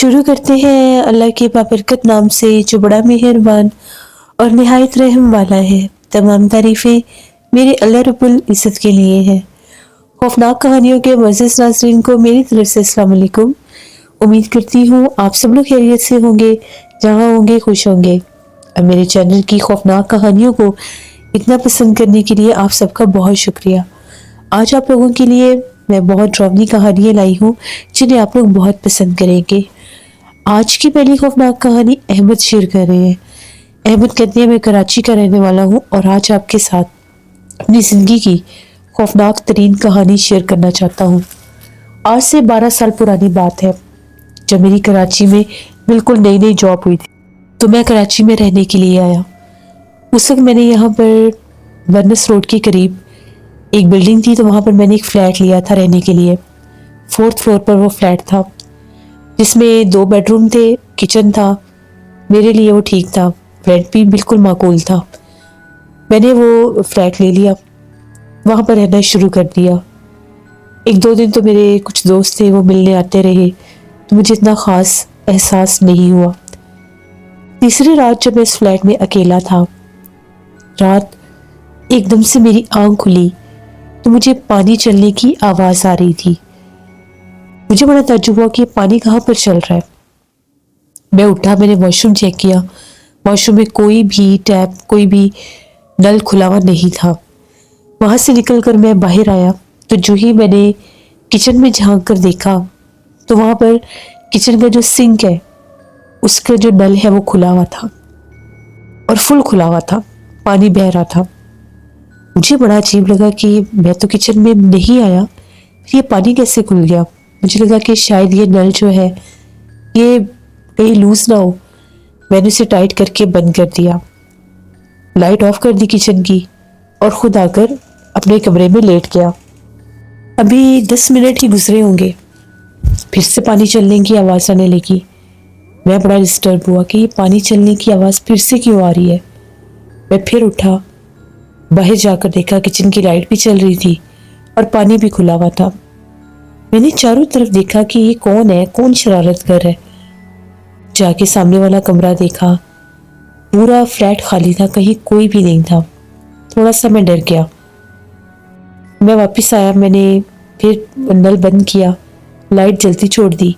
شروع کرتے ہیں اللہ کے بابرکت نام سے جو بڑا مہربان اور نہایت رحم والا ہے۔ تمام تعریفیں میرے اللہ رب العزت کے لیے ہیں۔ خوفناک کہانیوں کے معزز ناظرین کو میری طرف سے السلام علیکم۔ امید کرتی ہوں آپ سب لوگ خیریت سے ہوں گے، جہاں ہوں گے خوش ہوں گے۔ اور میرے چینل کی خوفناک کہانیوں کو اتنا پسند کرنے کے لیے آپ سب کا بہت شکریہ۔ آج آپ لوگوں کے لیے میں بہت ڈراؤنی کہانیاں لائی ہوں جنہیں آپ لوگ بہت پسند کریں گے۔ آج کی پہلی خوفناک کہانی احمد شیئر کر رہے ہیں۔ احمد کہتے ہیں میں کراچی کا رہنے والا ہوں اور آج آپ کے ساتھ اپنی زندگی کی خوفناک ترین کہانی شیئر کرنا چاہتا ہوں۔ آج سے 12 سال پرانی بات ہے، جب میری کراچی میں بالکل نئی نئی جاب ہوئی تھی تو میں کراچی میں رہنے کے لیے آیا۔ اس وقت میں نے یہاں پر ورنس روڈ کے قریب ایک بلڈنگ تھی، تو وہاں پر میں نے ایک فلیٹ لیا تھا رہنے کے لیے۔ 4th فلور پر وہ فلیٹ تھا جس میں 2 بیڈ روم تھے، کچن تھا۔ میرے لیے وہ ٹھیک تھا، رینٹ بھی بالکل معقول تھا۔ میں نے وہ فلیٹ لے لیا، وہاں پر رہنا شروع کر دیا۔ 1-2 دن تو میرے کچھ دوست تھے، وہ ملنے آتے رہے، تو مجھے اتنا خاص احساس نہیں ہوا۔ تیسری رات جب میں اس فلیٹ میں اکیلا تھا، رات ایک دم سے میری آنکھ کھلی تو مجھے پانی چلنے کی آواز آ رہی تھی۔ مجھے بڑا تعجب ہوا کہ پانی کہاں پر چل رہا ہے۔ میں اٹھا، میں نے واش روم چیک کیا، واش روم میں کوئی بھی ٹیپ، کوئی بھی نل کھلا ہوا نہیں تھا۔ وہاں سے نکل کر میں باہر آیا تو جو ہی میں نے کچن میں جھانک کر دیکھا تو وہاں پر کچن کا جو سنک ہے اس کا جو نل ہے وہ کھلا ہوا تھا اور فل کھلا ہوا تھا، پانی بہہ رہا تھا۔ مجھے بڑا عجیب لگا کہ میں تو کچن میں نہیں آیا، یہ پانی کیسے کھل گیا۔ مجھے لگا کہ شاید یہ نل جو ہے یہ کہیں لوز نہ ہو۔ میں نے اسے ٹائٹ کر کے بند کر دیا، لائٹ آف کر دی کچن کی اور خود آ کر اپنے کمرے میں لیٹ گیا۔ ابھی 10 منٹ ہی گزرے ہوں گے، پھر سے پانی چلنے کی آواز آنے لگی۔ میں بڑا ڈسٹرب ہوا کہ یہ پانی چلنے کی آواز پھر سے کیوں آ رہی ہے۔ میں پھر اٹھا، باہر جا کر دیکھا کچن کی لائٹ بھی چل رہی تھی اور پانی بھی کھلا ہوا تھا۔ میں نے چاروں طرف دیکھا کہ یہ کون ہے، کون شرارت کر ہے۔ جا کے سامنے والا کمرہ دیکھا، پورا فلیٹ خالی تھا، کہیں کوئی بھی نہیں تھا۔ تھوڑا سا میں ڈر گیا۔ میں واپس آیا، میں نے پھر نل بند کیا، لائٹ جلتی چھوڑ دی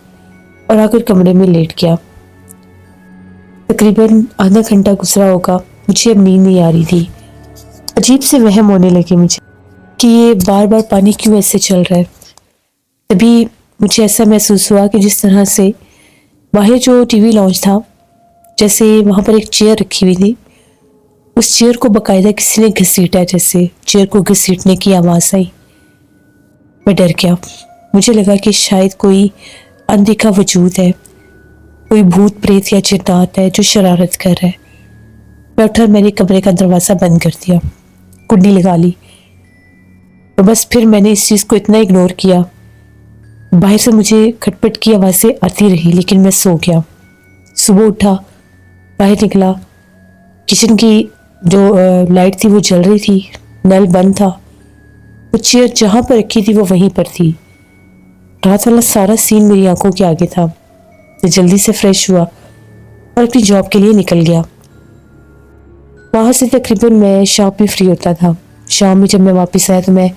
اور آ کر کمرے میں لیٹ گیا۔ تقریباً آدھا گھنٹہ گزرا ہوگا، مجھے اب نیند نہیں آ رہی تھی۔ عجیب سے وہم ہونے لگے مجھے کہ یہ بار بار پانی کیوں ایسے چل رہا ہے۔ تبھی مجھے ایسا محسوس ہوا کہ جس طرح سے باہر جو ٹی وی لاؤنج تھا، جیسے وہاں پر ایک چیئر رکھی ہوئی تھی، اس چیئر کو باقاعدہ کسی نے گھسیٹا، جیسے چیئر کو گھسیٹنے کی آواز آئی۔ میں ڈر گیا، مجھے لگا کہ شاید کوئی اندیکھا وجود ہے، کوئی بھوت پریت یا جنات ہے جو شرارت کر رہا ہے۔ میں اٹھا، میں نے کمرے کا دروازہ بند کر دیا، کنڈی لگا لی اور بس پھر میں نے اس چیز کو اتنا اگنور کیا۔ باہر سے مجھے کھٹ پٹ کی آوازیں آتی رہی لیکن میں سو گیا۔ صبح اٹھا، باہر نکلا، کچن کی جو لائٹ تھی وہ جل رہی تھی، نل بند تھا، وہ چیئر جہاں پر رکھی تھی وہ وہیں پر تھی۔ رات والا سارا سین میری آنکھوں کے آگے تھا۔ میں جلدی سے فریش ہوا اور اپنی جاب کے لیے نکل گیا۔ وہاں سے تقریباً میں شام میں فری ہوتا تھا۔ شام میں جب میں واپس آیا تو میں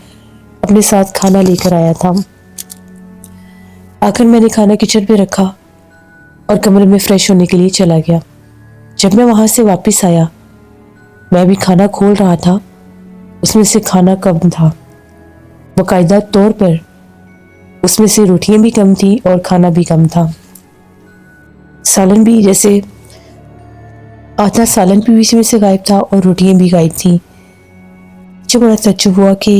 اپنے ساتھ کھانا لے کر آیا تھا۔ آ کر میں نے کھانا کچن پہ رکھا اور کمرے میں فریش ہونے کے لیے چلا گیا۔ جب میں وہاں سے واپس آیا، میں بھی کھانا کھول رہا تھا، اس میں سے کھانا کم تھا، باقاعدہ طور پر اس میں سے روٹیاں بھی کم تھی اور کھانا بھی کم تھا۔ سالن بھی جیسے آدھا سالن بھی بیچ میں سے غائب تھا اور روٹیاں بھی غائب تھیں۔ مجھے بڑا تعجب ہوا کہ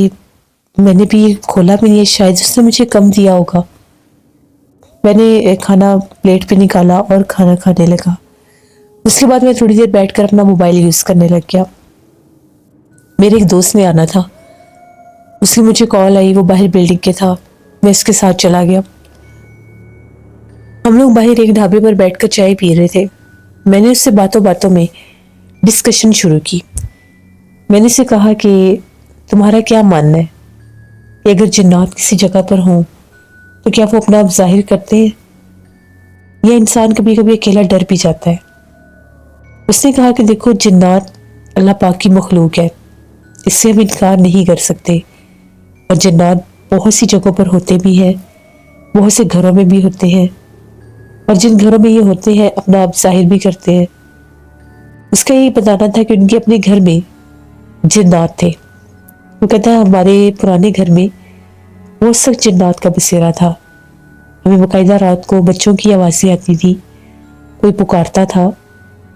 میں نے بھی کھولا بھی نہیں ہے، شاید اس نے مجھے کم دیا ہوگا۔ میں نے کھانا پلیٹ پہ نکالا اور کھانا کھانے لگا۔ اس کے بعد میں تھوڑی دیر بیٹھ کر اپنا موبائل یوز کرنے لگ گیا۔ میرے ایک دوست نے آنا تھا، اس کی مجھے کال آئی، وہ باہر بلڈنگ کے تھا، میں اس کے ساتھ چلا گیا۔ ہم لوگ باہر ایک ڈھابے پر بیٹھ کر چائے پی رہے تھے۔ میں نے اس سے باتوں باتوں میں ڈسکشن شروع کی۔ میں نے اسے کہا کہ تمہارا کیا ماننا ہے کہ اگر جنات کسی جگہ پر ہوں تو کیا وہ اپنا آپ ظاہر کرتے ہیں؟ یہ انسان کبھی کبھی اکیلا ڈر بھی جاتا ہے۔ اس نے کہا کہ دیکھو جنات اللہ پاک کی مخلوق ہے، اس سے ہم انکار نہیں کر سکتے، اور جنات بہت سی جگہوں پر ہوتے بھی ہیں، بہت سے گھروں میں بھی ہوتے ہیں، اور جن گھروں میں یہ ہوتے ہیں اپنا آپ ظاہر بھی کرتے ہیں۔ اس کا یہ بتانا تھا کہ ان کے اپنے گھر میں جنات تھے۔ وہ کہتا ہے ہمارے پرانے گھر میں بہت سخت جنات کا بسیرا تھا، ہمیں باقاعدہ رات کو بچوں کی آوازیں آتی تھی، کوئی پکارتا تھا،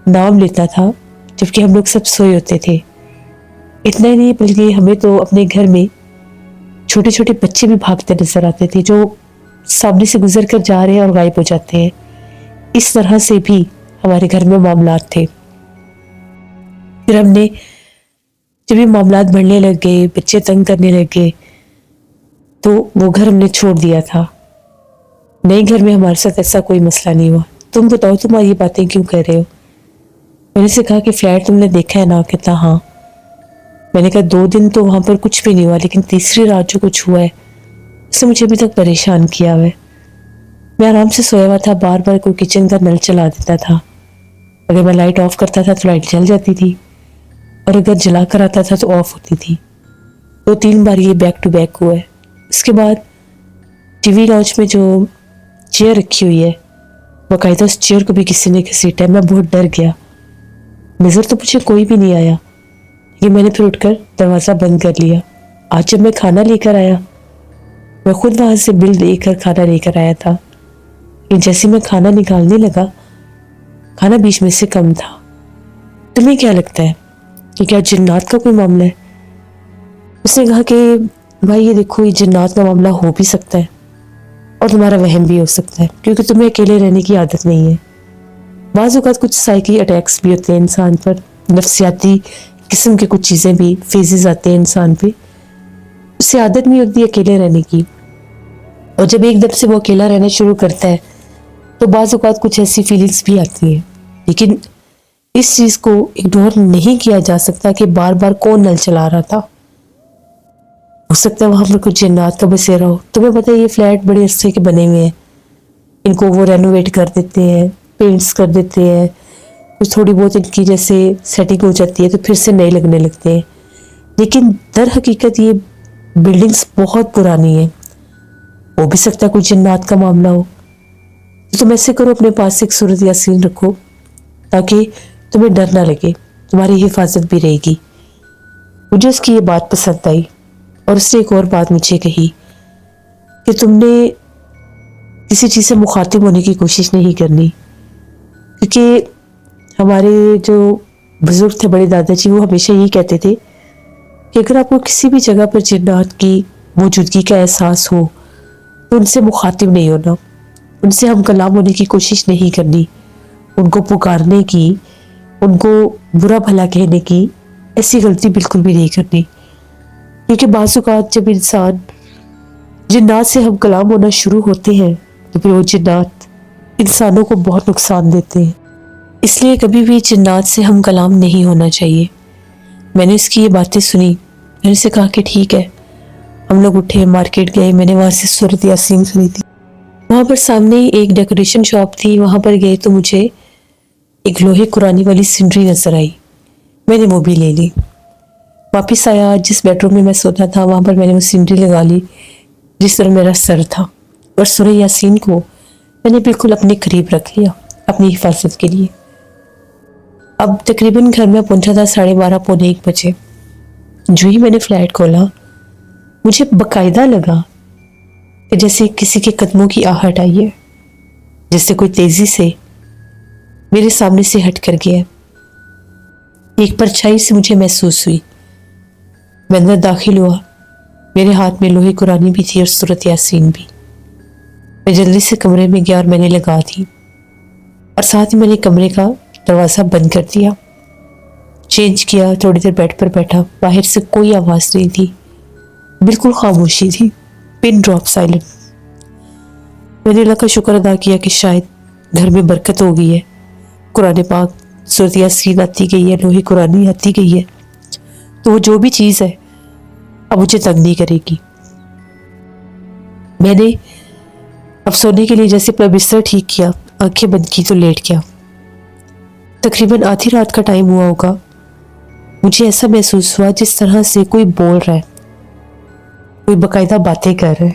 نام لیتا تھا، جبکہ ہم لوگ سب سوئے ہوتے تھے۔ اتنا ہی نہیں بلکہ ہمیں تو اپنے گھر میں چھوٹے چھوٹے بچے بھی بھاگتے نظر آتے تھے جو سامنے سے گزر کر جا رہے ہیں اور غائب ہو جاتے ہیں۔ اس طرح سے بھی ہمارے گھر میں معاملات تھے۔ پھر ہم نے جب یہ معاملات بڑھنے لگ گئے، بچے تنگ کرنے لگ گئے، تو وہ گھر ہم نے چھوڑ دیا تھا۔ نئے گھر میں ہمارے ساتھ ایسا کوئی مسئلہ نہیں ہوا۔ تم بتاؤ تم یہ باتیں کیوں کہہ رہے ہو؟ میں نے سے کہا کہ فلیٹ تم نے دیکھا ہے نا؟ کہتا ہاں۔ میں نے کہا 2 دن تو وہاں پر کچھ بھی نہیں ہوا، لیکن تیسری رات جو کچھ ہوا ہے اس نے مجھے ابھی تک پریشان کیا ہوا ہے۔ میں آرام سے سویا ہوا تھا، بار بار کوئی کچن کا نل چلا دیتا تھا، اگر میں لائٹ آف کرتا تھا تو لائٹ جل جاتی تھی، اور اگر جلا کر آتا تھا تو آف ہوتی تھی۔ 2-3 بار یہ بیک ٹو بیک ہوا ہے۔ اس کے بعد ٹی وی لاؤنج میں جو چیئر رکھی ہوئی ہے، باقاعدہ اس چیئر کو بھی کسی نے گھسیٹا ہے۔ میں بہت ڈر گیا، نظر تو مجھے کوئی بھی نہیں آیا، یہ میں نے پھر اٹھ کر دروازہ بند کر لیا۔ آج جب میں کھانا لے کر آیا، میں خود وہاں سے بل دے کر کھانا لے کر آیا تھا، لیکن جیسے میں کھانا نکالنے لگا، کھانا بیچ میں سے کم تھا۔ تمہیں کیا لگتا ہے کہ کیا جنات کا کوئی معاملہ ہے؟ اس نے کہا کہ بھائی یہ دیکھو، یہ جنات کا معاملہ ہو بھی سکتا ہے اور تمہارا وہم بھی ہو سکتا ہے، کیونکہ تمہیں اکیلے رہنے کی عادت نہیں ہے۔ بعض اوقات کچھ سائیکی اٹیکس بھی ہوتے ہیں انسان پر، نفسیاتی قسم کے کچھ چیزیں بھی، فیزز آتے ہیں انسان پہ، اس سے عادت نہیں ہوتی اکیلے رہنے کی، اور جب ایک دم سے وہ اکیلا رہنا شروع کرتا ہے تو بعض اوقات کچھ ایسی فیلنگز بھی آتی ہیں۔ لیکن اس چیز کو اگنور نہیں کیا جا سکتا کہ بار بار کون نل چلا رہا تھا۔ ہو سکتا ہے وہاں پر کچھ جنات کا بسیرا ہو۔ تمہیں پتہ ہے یہ فلیٹ بڑے عرصے کے بنے ہوئے ہیں، ان کو وہ رینوویٹ کر دیتے ہیں، پینٹس کر دیتے ہیں، کچھ تھوڑی بہت ان کی جیسے سیٹنگ ہو جاتی ہے تو پھر سے نئے لگنے لگتے ہیں، لیکن در حقیقت یہ بلڈنگز بہت پرانی ہیں۔ ہو بھی سکتا ہے کچھ جنات کا معاملہ ہو۔ تو تم ایسے کرو، اپنے پاس ایک سورۃ یاسین رکھو تاکہ تمہیں ڈر نہ لگے، تمہاری حفاظت بھی رہے گی۔ مجھے اس کی یہ بات پسند آئی، اور اس نے ایک اور بات مجھے کہی کہ تم نے کسی چیز سے مخاطب ہونے کی کوشش نہیں کرنی، کیونکہ ہمارے جو بزرگ تھے، بڑے دادا جی، وہ ہمیشہ یہی کہتے تھے کہ اگر آپ کو کسی بھی جگہ پر جنات کی موجودگی کا احساس ہو تو ان سے مخاطب نہیں ہونا، ان سے ہم کلام ہونے کی کوشش نہیں کرنی، ان کو پکارنے کی، ان کو برا بھلا کہنے کی ایسی غلطی بالکل بھی نہیں کرنی، کیونکہ بعض اوقات جب انسان جنات سے ہم کلام ہونا شروع ہوتے ہیں تو پھر وہ جنات انسانوں کو بہت نقصان دیتے ہیں۔ اس لیے کبھی بھی جنات سے ہم کلام نہیں ہونا چاہیے۔ میں نے اس کی یہ باتیں سنی، میں نے اسے کہا کہ ٹھیک ہے۔ ہم لوگ اٹھے، مارکیٹ گئے، میں نے وہاں سے سورۃ یاسین سنی تھی۔ وہاں پر سامنے ایک ڈیکوریشن شاپ تھی، وہاں پر گئے تو مجھے ایک لوہے قرآنی والی سینری نظر آئی، میں نے وہ بھی لے لی۔ واپس آیا، جس بیڈ روم میں میں سوتا تھا وہاں پر میں نے وہ سینری لگا لی جس طرح میرا سر تھا، اور سورہ یاسین کو میں نے بالکل اپنے قریب رکھ لیا اپنی حفاظت کے لیے۔ اب تقریباً گھر میں پہنچا تھا 12:30 پونے 1 بجے۔ جو ہی میں نے فلیٹ کھولا، مجھے باقاعدہ لگا کہ جیسے کسی کے قدموں کی آہٹ آئی ہے، جیسے کوئی تیزی سے میرے سامنے سے ہٹ کر گیا۔ ایک پرچھائی سے مجھے محسوس ہوئی، میں اندر داخل ہوا، میرے ہاتھ میں لوہے قرآنی بھی تھی اور سورۃ یاسین بھی۔ میں جلدی سے کمرے میں گیا اور میں نے لگا دی، اور ساتھ ہی میں نے کمرے کا دروازہ بند کر دیا، چینج کیا، تھوڑی دیر بیڈ پر بیٹھا، باہر سے کوئی آواز نہیں تھی، بالکل خاموشی تھی، پن ڈراپ سائلنٹ۔ میں نے اللہ کا شکر ادا کیا کہ شاید گھر میں برکت ہو گئی ہے، قرآن پاک سورۃ یاسین آتی گئی ہے، لوہے قرآنی آتی گئی ہے، تو وہ جو بھی چیز ہے اب مجھے تنگ نہیں کرے گی۔ میں نے اب سونے کے لیے جیسے اپنا بستر ٹھیک کیا، آنکھیں بند کی تو لیٹ گیا۔ تقریباً آدھی رات کا ٹائم ہوا ہوگا۔ مجھے ایسا محسوس ہوا جس طرح سے کوئی بول رہا ہے، کوئی باقاعدہ باتیں کر رہا ہے۔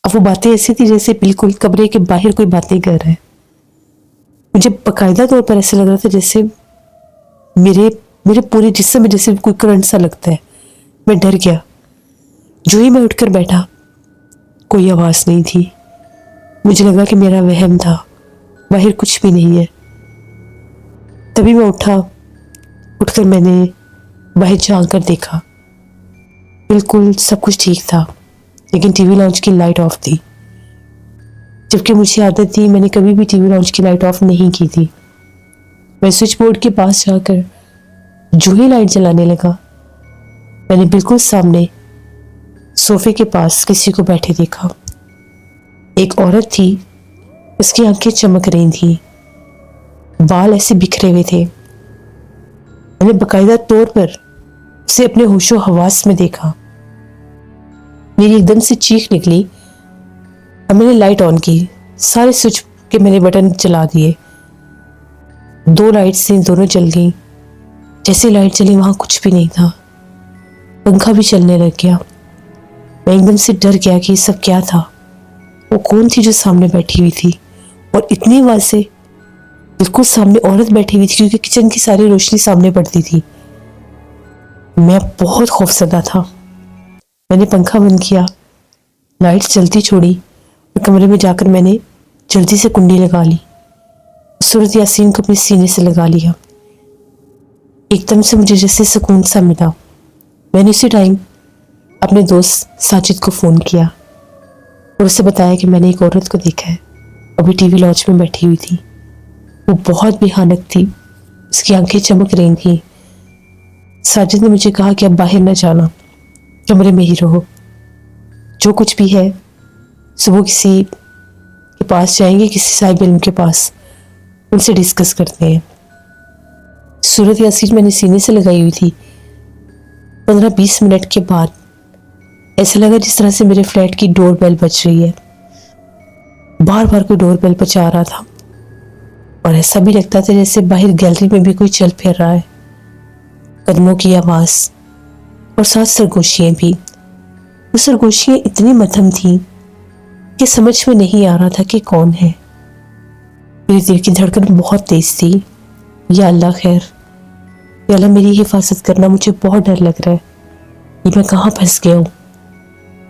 اب وہ باتیں ایسی تھی جیسے بالکل کمرے کے باہر کوئی باتیں کر رہا ہے۔ مجھے باقاعدہ طور پر ایسا لگ رہا تھا جیسے میرے پورے جسم میں جیسے کوئی کرنٹ سا لگتا ہے۔ میں ڈر گیا۔ جو ہی میں اٹھ کر بیٹھا، کوئی آواز نہیں تھی۔ مجھے لگا کہ میرا وہم تھا، باہر کچھ بھی نہیں ہے۔ تبھی میں اٹھ کر میں نے باہر جھانک کر دیکھا۔ بالکل سب کچھ ٹھیک تھا، لیکن ٹی وی لاؤنج کی لائٹ آف تھی، جبکہ مجھے عادت تھی میں نے کبھی بھی ٹی وی لاؤنج کی لائٹ آف نہیں کی تھی۔ میں سوئچ بورڈ کے پاس جا کر جو ہی لائٹ جلانے لگا، میں نے بالکل سامنے صوفے کے پاس کسی کو بیٹھے دیکھا۔ ایک عورت تھی، اس کی آنکھیں چمک رہی تھیں، بال ایسے بکھرے ہوئے تھے۔ میں نے باقاعدہ طور پر اسے اپنے ہوش و حواس میں دیکھا۔ میری ایک دم سے چیخ نکلی اور میں نے لائٹ آن کی۔ سارے سوئچ کے میں نے بٹن چلا دیے۔ 2 لائٹس تھیں، دونوں جل گئیں۔ جیسے لائٹ چلی وہاں کچھ بھی نہیں تھا۔ پنکھا بھی چلنے لگ گیا۔ میں ایک دم سے ڈر گیا کہ یہ سب کیا تھا۔ وہ کون تھی جو سامنے بیٹھی ہوئی تھی، اور اتنی واضح بالکل سامنے عورت بیٹھی ہوئی تھی، کیونکہ کچن کی ساری روشنی سامنے پڑتی تھی۔ میں بہت خوفزدہ تھا۔ میں نے پنکھا بند کیا، لائٹ چلتی چھوڑی اور کمرے میں جا کر میں نے جلدی سے کنڈی لگا لی، سورۃ یاسین کو اپنے سینے سے لگا لیا۔ ایک دم سے مجھے جیسے سکون سا ملا۔ میں نے اسی ٹائم اپنے دوست ساجد کو فون کیا اور اسے بتایا کہ میں نے ایک عورت کو دیکھا ہے، ابھی ٹی وی لاؤنج میں بیٹھی ہوئی تھی۔ وہ بہت بھیانک تھی، اس کی آنکھیں چمک رہی تھیں۔ ساجد نے مجھے کہا کہ اب باہر نہ جانا، کمرے میں ہی رہو۔ جو کچھ بھی ہے صبح کسی کے پاس جائیں گے، کسی صاحب علم کے پاس، ان سے ڈسکس کرتے ہیں۔ سورۃ یاسین میں نے سینے سے لگائی ہوئی تھی۔ 15-20 منٹ کے بعد ایسا لگا جس طرح سے میرے فلیٹ کی ڈور بیل بج رہی ہے۔ بار بار کوئی ڈور بیل بجا رہا تھا، اور ایسا بھی لگتا تھا جیسے باہر گیلری میں بھی کوئی چل پھر رہا ہے۔ قدموں کی آواز اور ساتھ سرگوشیاں بھی۔ وہ سرگوشیاں اتنی مدھم تھیں کہ سمجھ میں نہیں آ رہا تھا کہ کون ہے۔ میری دل کی دھڑکن بہت تیز تھی۔ یا اللہ خیر، یا اللہ میری حفاظت کرنا، مجھے بہت ڈر لگ رہا ہے۔ یہ میں کہاں پھنس گیا ہوں؟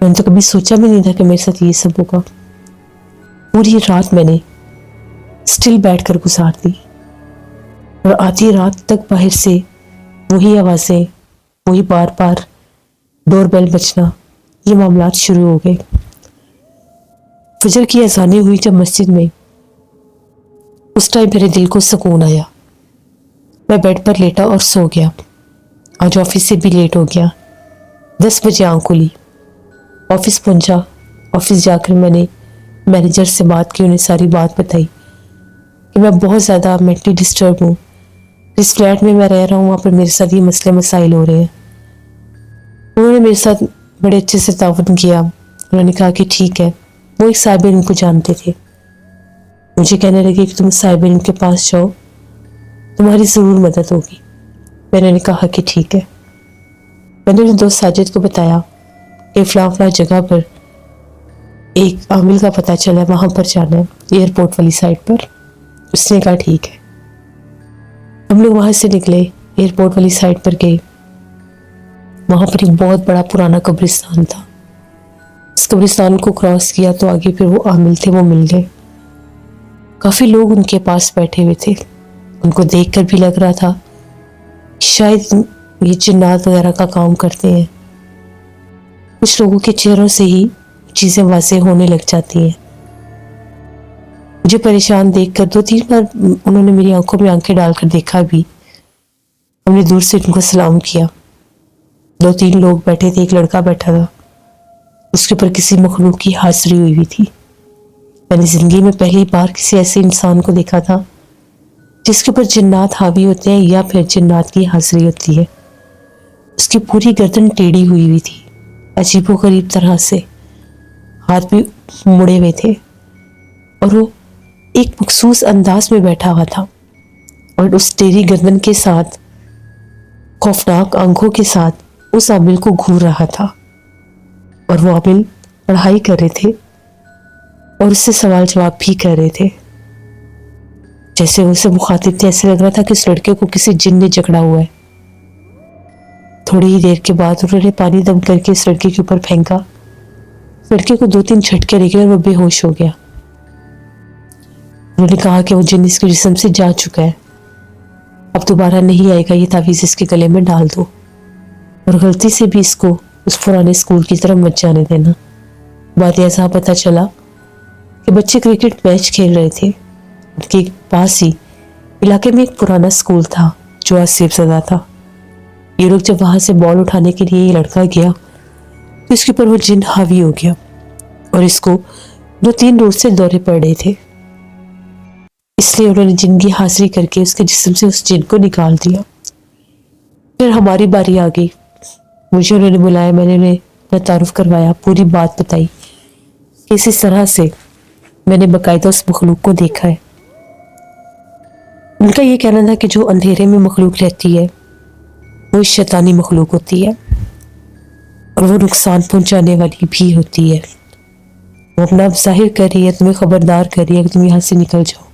میں نے تو کبھی سوچا بھی نہیں تھا کہ میرے ساتھ یہ سب ہوگا۔ پوری رات میں نے اسٹل بیٹھ کر گزار دی، اور آدھی رات تک باہر سے وہی آوازیں، وہی بار بار ڈور بیل بجنا، یہ معاملات شروع ہو گئے۔ فجر کی اذانیں ہوئی جب مسجد میں، اس ٹائم میرے دل کو سکون آیا۔ میں بیڈ پر لیٹا اور سو گیا۔ آج آفس سے بھی لیٹ ہو گیا۔ 10 بجے آنکھ کھلی، آفس پہنچا۔ آفس جا کر میں نے مینیجر سے بات کی، انہیں ساری بات بتائی کہ میں بہت زیادہ مینٹلی ڈسٹرب ہوں۔ جس فلیٹ میں رہ رہا ہوں وہاں پر میرے ساتھ یہ مسئلے مسائل ہو رہے ہیں۔ انہوں نے میرے ساتھ بڑے اچھے سے تعاون کیا۔ انہوں نے کہا کہ ٹھیک ہے، وہ ایک صاحب علم کو جانتے تھے۔ مجھے کہنے لگے کہ تم صاحب علم کے پاس جاؤ، تمہاری ضرور مدد ہوگی۔ میں نے کہا کہ ٹھیک ہے۔ میں نے اپنے دوست ساجد کو بتایا کہ فلاں فلاں جگہ پر ایک عامل کا پتہ چلا، وہاں پر جانا ہے، ایئرپورٹ والی سائڈ پر۔ اس نے کہا ٹھیک ہے۔ ہم لوگ وہاں سے نکلے، ایئرپورٹ والی سائڈ پر گئے۔ وہاں پر ایک بہت بڑا پرانا قبرستان تھا۔ اس قبرستان کو کراس کیا تو آگے پھر وہ عامل تھے، وہ مل گئے۔ کافی لوگ ان کے پاس بیٹھے ہوئے تھے۔ ان کو دیکھ کر بھی لگ رہا تھا شاید یہ جنات وغیرہ کا کام کرتے ہیں۔ کچھ لوگوں کے چہروں سے ہی چیزیں واضح ہونے لگ جاتی ہیں۔ مجھے پریشان دیکھ کر 2-3 بار انہوں نے میری آنکھوں میں آنکھیں ڈال کر دیکھا بھی۔ ہم نے دور سے ان کو سلام کیا۔ 2-3 لوگ بیٹھے تھے، ایک لڑکا بیٹھا تھا، اس کے اوپر کسی مخلوق کی حاضری ہوئی تھی۔ میں نے زندگی میں پہلی بار کسی ایسے انسان کو دیکھا تھا جس کے اوپر جنات حاوی ہوتے ہیں یا پھر جنات کی حاضری ہوتی ہے۔ اس کی پوری گردن ٹیڑھی ہوئی تھی، عجیب و غریب طرح سے، ہاتھ بھی مڑے ہوئے تھے، اور وہ ایک مخصوص انداز میں بیٹھا ہوا تھا اور اس ٹیڑھی گردن کے ساتھ خوفناک آنکھوں کے ساتھ اس عامل کو گھور رہا تھا، اور وہ عامل پڑھائی کر رہے تھے اور اس سے سوال جواب بھی کر رہے تھے. جیسے وہ اسے مخاطب تھے، ایسے لگ رہا تھا کہ اس لڑکے کو کسی جن نے جکڑا ہوا ہے. تھوڑی ہی دیر کے بعد انہوں نے پانی دم کر کے اس لڑکے کے اوپر پھینکا. لڑکے کو 2-3 جھٹکے لگے اور وہ بے ہوش ہو گیا. انہوں نے کہا کہ وہ جن اس کے جسم سے جا چکا ہے، اب دوبارہ نہیں آئے گا، یہ تعویذ اس کے گلے میں ڈال دو اور غلطی سے بھی اس کو اس پرانے اسکول کی طرف مت جانے دینا. بات ایسا پتہ چلا کہ بچے کرکٹ میچ کھیل رہے تھے. ان کے پاس ہی علاقے میں ایک پرانا اسکول تھا جو آسیب زدہ تھا. یہ لوگ جب وہاں سے بال اٹھانے کے لیے یہ لڑکا گیا تو اس کے اوپر وہ جن حاوی ہو گیا اور اس کو 2-3 روز سے دورے پڑ رہے تھے. اس لیے انہوں نے جن کی حاضری کر کے اس کے جسم سے اس جن کو نکال دیا. پھر ہماری باری آ گئی. مجھے انہوں نے بلایا، میں نے انہیں اپنا تعارف کروایا، پوری بات بتائی کہ اس طرح سے میں نے باقاعدہ اس مخلوق کو دیکھا ہے. ان کا یہ کہنا تھا کہ جو اندھیرے میں مخلوق رہتی ہے وہ شیطانی مخلوق ہوتی ہے اور وہ نقصان پہنچانے والی بھی ہوتی ہے. وہ اپنا ظاہر کر رہی ہے، تمہیں خبردار کر رہی ہے کہ تم یہاں سے نکل جاؤ،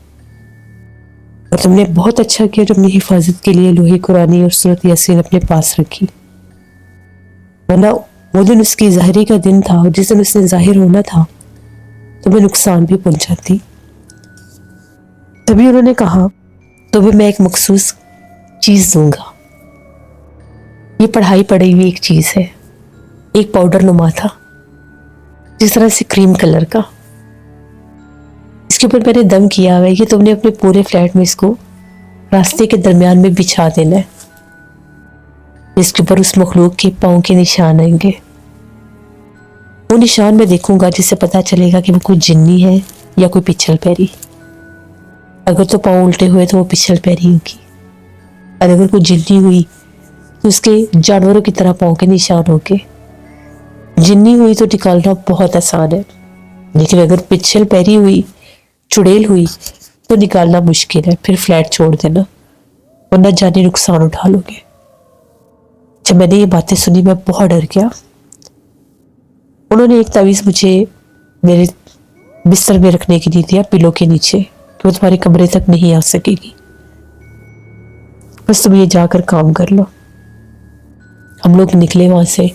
اور تم نے بہت اچھا کیا جو اپنی حفاظت کے لیے لوہے قرآنی اور سورۃ یاسین اپنے پاس رکھی، ورنہ وہ دن اس کی ظاہری کا دن تھا اور جس دن اس نے ظاہر ہونا تھا تمہیں نقصان بھی پہنچاتی. تبھی انہوں نے کہا تمہیں میں ایک مخصوص چیز دوں گا. یہ پڑھائی پڑھی ہوئی ایک چیز ہے، ایک پاؤڈر نما تھا جس طرح سے کریم کلر کا. اس کے اوپر میں نے دم کیا ہوا ہے کہ تم نے اپنے پورے فلیٹ میں اس کو راستے کے درمیان میں بچھا دینا ہے. اس کے اوپر اس مخلوق کے پاؤں کے نشان آئیں گے. وہ نشان میں دیکھوں گا جس سے پتا چلے گا کہ وہ کوئی جنی ہے یا کوئی پچھل پیری. اگر تو پاؤں الٹے ہوئے تو وہ پچھل پیری ہوگی، اور اگر کوئی جنی ہوئی تو اس کے جانوروں کی طرح پاؤں کے نشان ہوگے. جنی ہوئی تو نکالنا بہت آسان ہے، لیکن اگر پچھل پیری ہوئی، چڑیل ہوئی تو نکالنا مشکل ہے. پھر فلیٹ چھوڑ دینا ورنہ جانی نقصان اٹھا لو گے. جب میں نے یہ باتیں سنی میں بہت ڈر گیا. انہوں نے ایک تعویذ مجھے میرے بستر میں رکھنے کے لیے دیا، پلو کے نیچے، کہ وہ تمہارے کمرے تک نہیں آ سکے گی، بس تم یہ جا کر کام کر لو. ہم لوگ نکلے وہاں سے،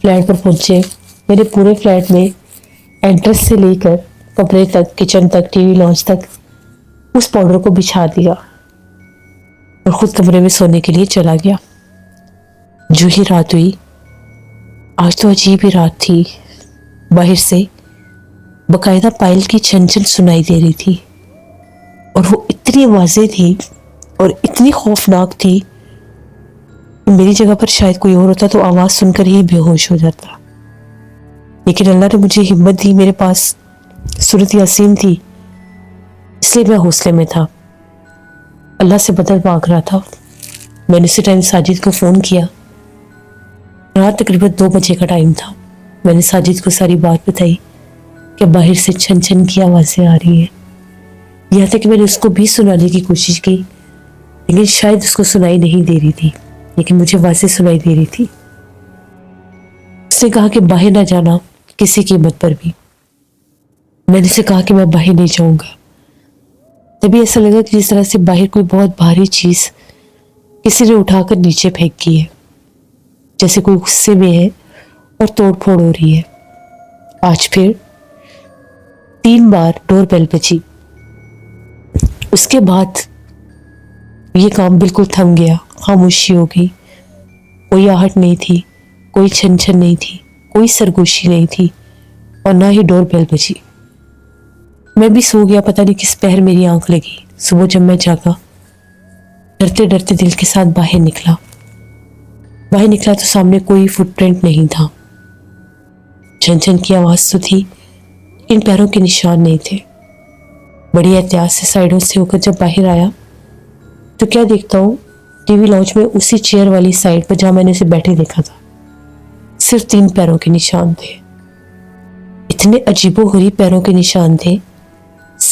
فلیٹ پر پہنچے. میرے پورے فلیٹ میں انٹرس سے لے کر کمرے تک، کچن تک، ٹی وی لاؤنج تک اس پاؤڈر کو بچھا دیا اور خود کمرے میں سونے کے لیے چلا گیا. جو ہی رات ہوئی، آج تو عجیب ہی رات تھی. باہر سے باقاعدہ پائل کی چھن چھن سنائی دے رہی تھی اور وہ اتنی واضح تھی اور اتنی خوفناک تھی کہ میری جگہ پر شاید کوئی اور ہوتا تو آواز سن کر ہی بے ہوش ہو جاتا. لیکن اللہ نے مجھے ہمت دی، میرے پاس سورۃ یاسین تھی، اس لیے میں حوصلے میں تھا. اللہ سے مدد مانگ رہا تھا. میں نے اسی ٹائم ساجد کو فون کیا. رات تقریباً 2 بجے کا ٹائم تھا. میں نے ساجد کو ساری بات بتائی کہ باہر سے چھن چھن کی آوازیں آ رہی ہیں. یہاں تک کہ میں نے اس کو بھی سنانے کی کوشش کی، لیکن شاید اس کو سنائی نہیں دے رہی تھی، لیکن مجھے واضح سنائی دے رہی تھی. اس نے کہا کہ باہر نہ جانا کسی قیمت پر بھی. میں نے اسے کہا کہ میں باہر نہیں جاؤں گا. تبھی ایسا لگا کہ جس طرح سے باہر کوئی بہت بھاری چیز کسی نے اٹھا کر نیچے پھینک کی ہے، جیسے کوئی غصے میں ہے اور توڑ پھوڑ ہو رہی ہے. آج پھر 3 بار ڈور بیل بجی. اس کے بعد یہ کام بالکل تھم گیا. خاموشی ہو گئی. کوئی آہٹ نہیں تھی، کوئی چھن چھن نہیں تھی، کوئی سرگوشی نہیں تھی، اور نہ ہی ڈور بیل بجی. میں بھی سو گیا. پتہ نہیں کس پہر میری آنکھ لگی. صبح جب میں جاگا، ڈرتے ڈرتے دل کے ساتھ باہر نکلا تو سامنے کوئی فٹ پرنٹ نہیں تھا. چھن چھن کی آواز تو تھی، ان پیروں کے نشان نہیں تھے. بڑی احتیاط سے سائیڈوں سے ہو کر جب باہر آیا تو کیا دیکھتا ہوں، ٹی وی لاؤنج میں اسی چیئر والی سائیڈ پر جہاں میں نے اسے بیٹھے دیکھا تھا صرف 3 پیروں کے نشان تھے. اتنے عجیب و غریب پیروں کے نشان تھے.